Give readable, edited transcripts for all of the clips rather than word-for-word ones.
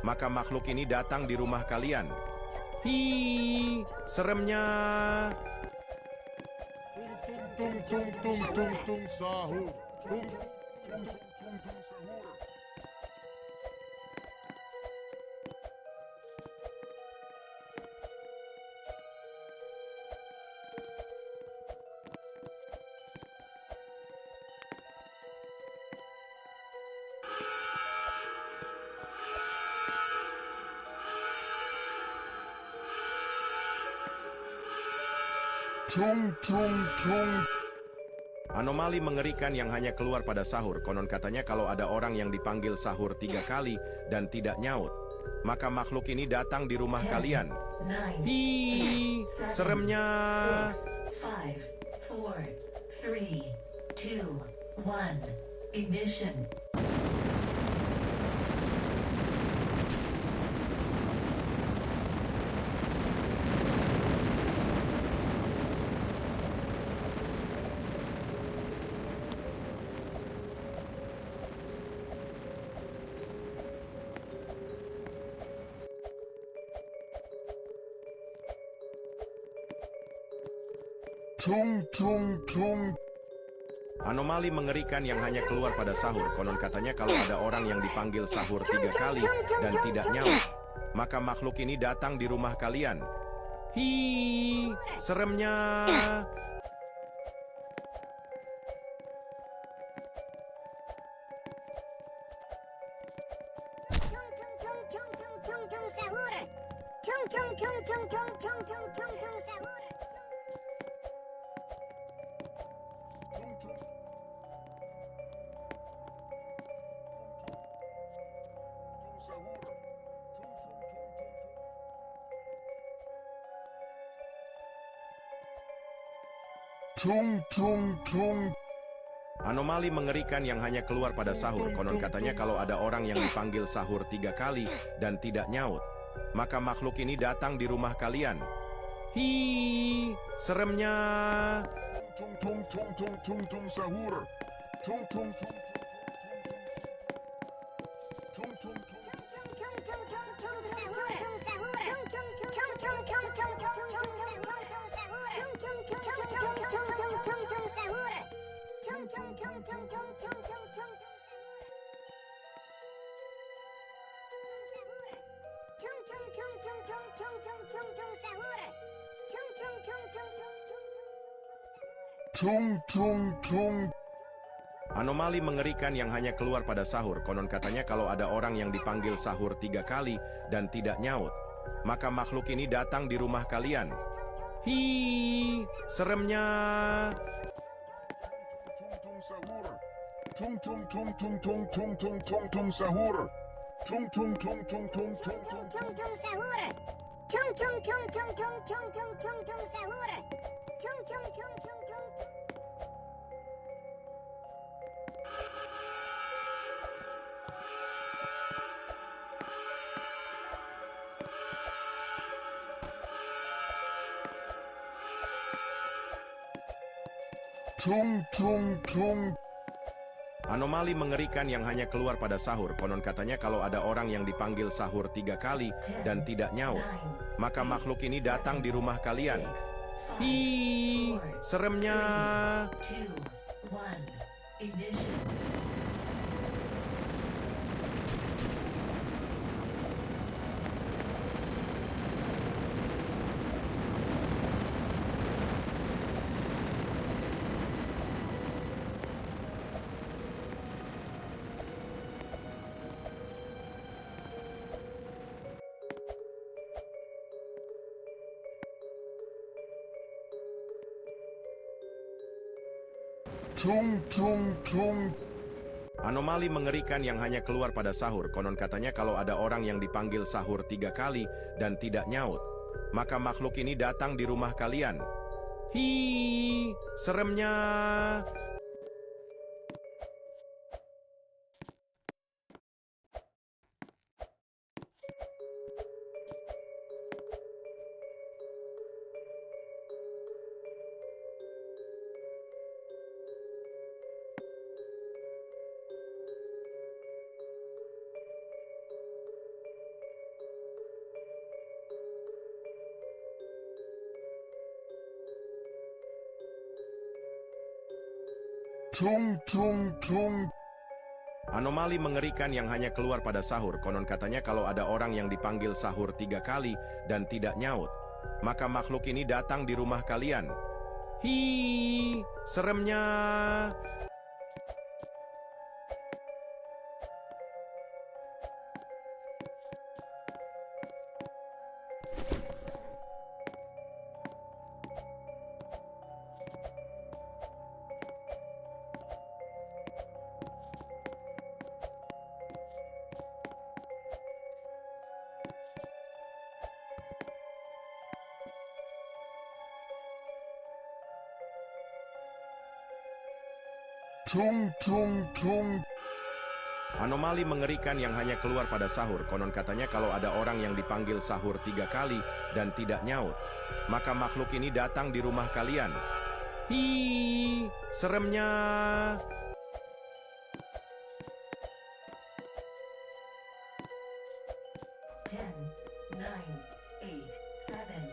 maka makhluk ini datang di rumah kalian. Hi, seremnya. Tung tung tung tung tung sahur. Tung tung tung tung tung sahur. Tung tung tung. Anomali mengerikan yang hanya keluar pada sahur. Konon katanya kalau ada orang yang dipanggil sahur 3 kali dan tidak nyaut, maka makhluk ini datang di rumah kalian. Hi, seremnya. 5, 4, 3, 2, 1, ignition. Tung tung tung. Anomali mengerikan yang hanya keluar pada sahur. Konon katanya kalau ada orang yang dipanggil sahur 3 kali dan tidak nyaut, maka makhluk ini datang di rumah kalian. Hi, seremnya. Tung sahur. Tung sahur. Tung tung tung. Anomali mengerikan yang hanya keluar pada sahur. Konon katanya kalau ada orang yang dipanggil sahur 3 kali dan tidak nyaut, maka makhluk ini datang di rumah kalian. Hi, seremnya. Tung tung tung tung tung tung sahur. Tung tung tung tung tung tung. Tung tung tung. Anomali mengerikan yang hanya keluar pada sahur. Konon katanya kalau ada orang yang dipanggil sahur 3 kali dan tidak nyaut, maka makhluk ini datang di rumah kalian. Hi, seremnya. Tung tung tung tung tung tung tung tung tung sahur. Tung tung tung tung tung tung tung sahur. Tung tung tung tung tung tung tung tung tung sahur. Tung tung tung tung tung. tung tung tung. Anomali mengerikan yang hanya keluar pada sahur. Konon katanya kalau ada orang yang dipanggil sahur 3 kali dan tidak nyaut, maka makhluk ini datang di rumah kalian. Hi, seremnya. 2, 1, ignition. Tung tung tung. Anomali mengerikan yang hanya keluar pada sahur. Konon katanya kalau ada orang yang dipanggil sahur 3 kali dan tidak nyaut, maka makhluk ini datang di rumah kalian. Hi, seremnya. Tung tung tung. Anomali mengerikan yang hanya keluar pada sahur. Konon katanya kalau ada orang yang dipanggil sahur 3 kali dan tidak nyaut, maka makhluk ini datang di rumah kalian. Hi, seremnya. Tung tung tung. Anomali mengerikan yang hanya keluar pada sahur. Konon katanya kalau ada orang yang dipanggil sahur 3 kali dan tidak nyaut, maka makhluk ini datang di rumah kalian. Hi, seremnya. Ten, nine, eight, seven,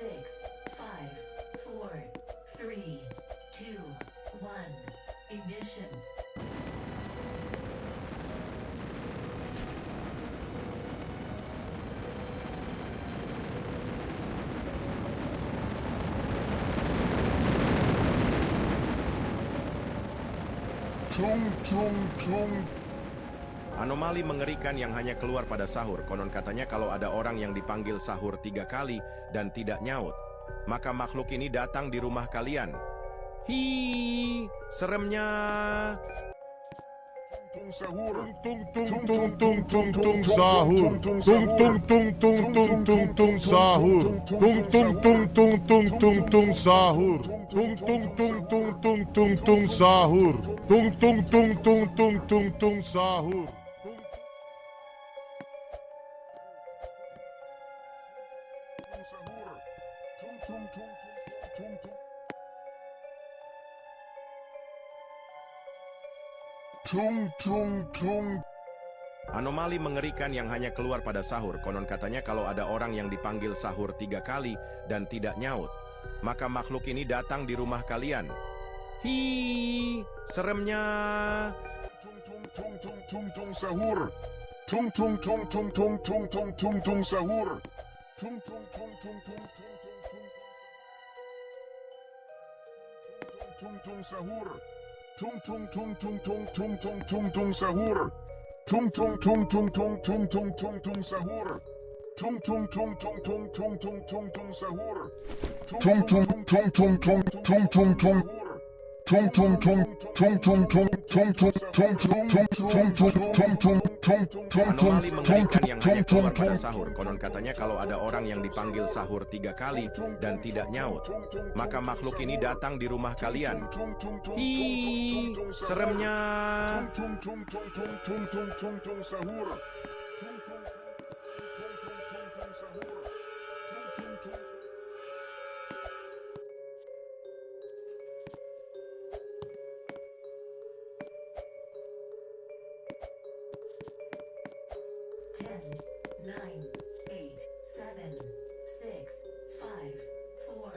six, five, four, three, two, one. Ignition. Tung tung tung. Anomali mengerikan yang hanya keluar pada sahur. Konon katanya kalau ada orang yang dipanggil sahur 3 kali dan tidak nyaut, maka makhluk ini datang di rumah kalian. Hi, seremnya. Tung sahur. Tung tung tung tung tung tung sahur. Tung tung tung tung tung tung tung sahur. Tung tung tung tung tung tung tung sahur. Tung tung tung tung tung tung tung sahur. Tung tung tung tung tung tung tung sahur. Tung tung tung tung tung. Tung tung tung. Anomali mengerikan yang hanya keluar pada sahur. Konon katanya kalau ada orang yang dipanggil sahur 3 kali dan tidak nyaut, maka makhluk ini datang di rumah kalian. Hi, seremnya. Tung tung tung tung tung tung sahur. Tung tung tung tung tung tung tung tung tung sahur. Tung tung tung tung tung tung tung tung sahur. Tung tung tung tung tung tung tung tung tung sahur. Tung tung tung tung tung tung tung tung tung sahur. Tung tung tung tung tung tung tung tung tung sahur. Tung tung tung tung tung tung tung tung. Tung tung tung tung tung tung tung tung tung tung tung tung tung tung tung. Anomali mengerikan yang hanya keluar pada sahur. Konon katanya kalau ada orang yang dipanggil sahur 3 kali dan tidak nyaut, maka makhluk ini datang di rumah kalian. Hi, seremnya. Tung tung tung tung tung tung tung tung sahur. Tung tung tung tung tung tung sahur. Tung tung tung. Ten, nine, eight, seven, six, five, four,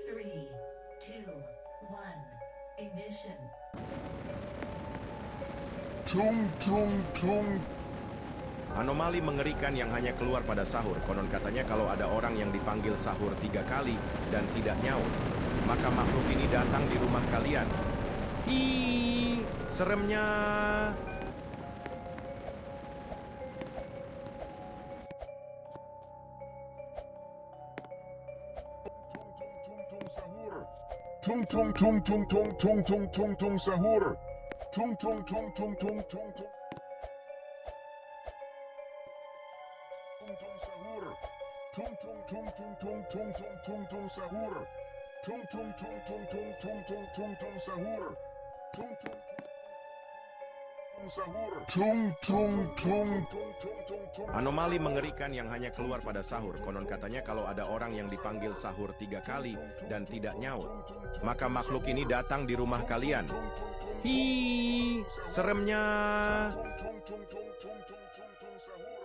three, two, one. Ignition. Tung tung tung. Anomali mengerikan yang hanya keluar pada sahur. Konon katanya kalau ada orang yang dipanggil sahur 3 kali dan tidak nyaut, maka makhluk ini datang di rumah kalian. Hi, seremnya. Tung tung tung tung tung tung tung tung tung sahur. Tung tung tung tung tung tung tung. Tung tung tung tung tung tung tung tung tung sahur. Tung tung tung tung tung tung tung tung tung sahur. Tung tung sahur. Tung tung tung. Anomali mengerikan yang hanya keluar pada sahur. Konon katanya kalau ada orang yang dipanggil sahur 3 kali dan tidak nyaut, maka makhluk ini datang di rumah kalian. Hi, seremnya. Tung tung tung tung tung tung sahur.